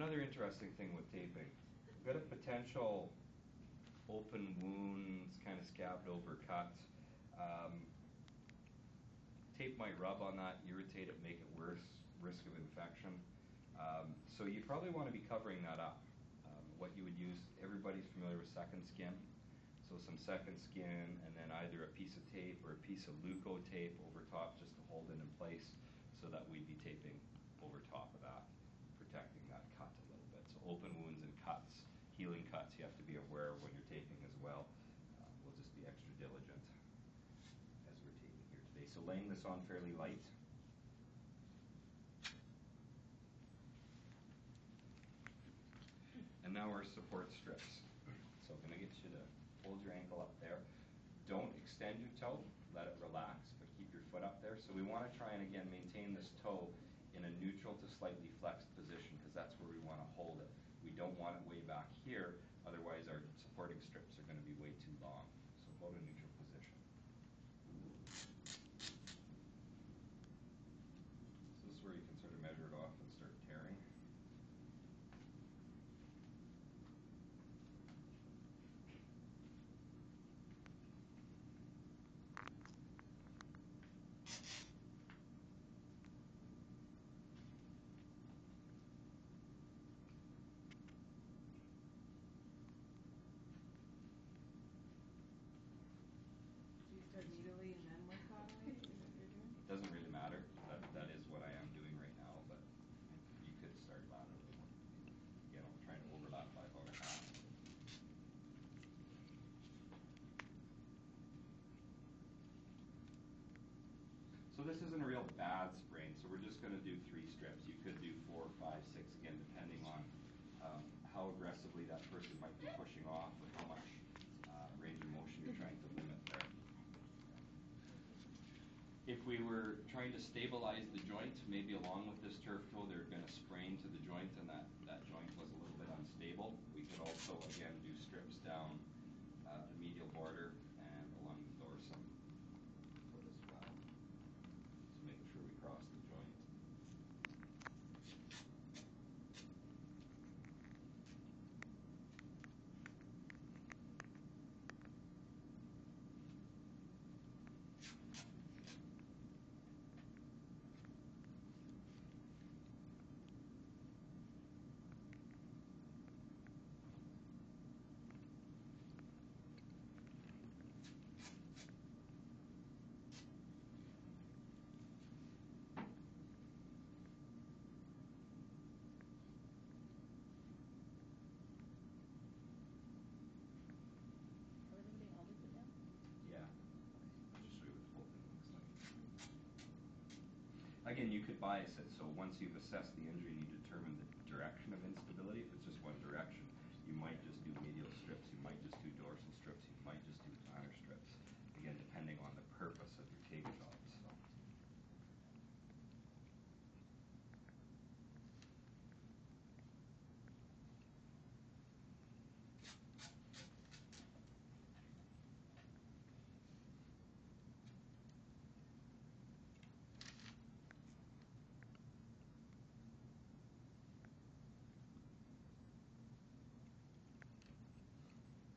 Another interesting thing with taping, we've got a potential open wounds, kind of scabbed over cuts. Tape might rub on that, irritate it, make it worse, risk of infection. So you probably want to be covering that up. What you would use, everybody's familiar with second skin. So some second skin and then either a piece of tape or a piece of Leuco tape over top just to hold it in place, so that we'd be taping over top of that, protecting that cut a little bit. So open wounds and cuts, healing cuts, you have to be aware of when you're taping as well. We'll just be extra diligent as we're taping here today. So laying this on fairly light. And now our support strips. So I'm going to get you to hold your ankle up there. Don't extend your toe, let it relax, but keep your foot up there. So we want to try and again maintain this toe in a neutral to slightly flexed position, because that's where we want to hold it. We don't want it way back here, otherwise our supporting strips are going to be way too long. So go to neutral position. So this is where you can sort of measure it off and start tearing. Start immediately and then work laterally? Is that what you're doing? It doesn't really matter. That is what I am doing right now, but you could start laterally. You know, trying to overlap by about a half. So this isn't a real bad sprain, so we're just going to do 3 strips. You could do 4, 5, 6, again, depending on how aggressively that person might be pushing off or how much range of motion you're trying to limit there. If we were trying to stabilize the joint, maybe along with this turf toe, there had been a sprain to the joint and that joint was a little bit unstable, we could also, again, do strips down the medial border and along the dorsum foot as well. So making sure we cross the joint. Yeah, I'll just show you what the whole thing looks like. Again, you could bias it, so once you've assessed the injury and you determine the direction of instability, if it's just one direction, you might just do medial strips, you might just do dorsal strips, you might just do plantar strips, again, depending on the purpose of your tape job. So.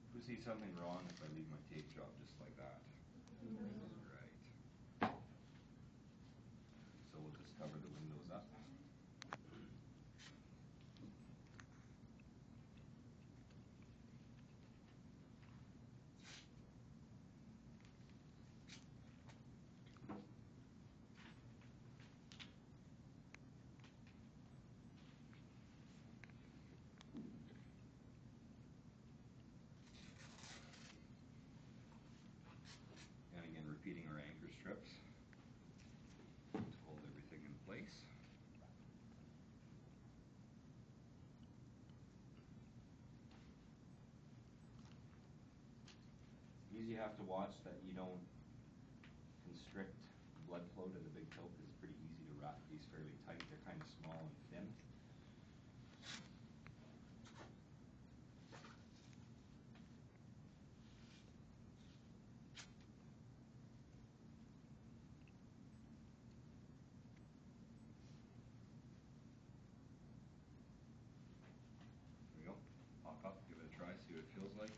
If we see something wrong if I leave my tape job just like that? Right. So we'll just cover the windows up. And again, repeating our anchor strips to hold everything in place. You have to watch that you don't constrict blood flow to the big toe, because it's pretty easy to wrap these fairly tight. They're kind of small and thin. feels like.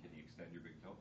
Can you extend your big toe?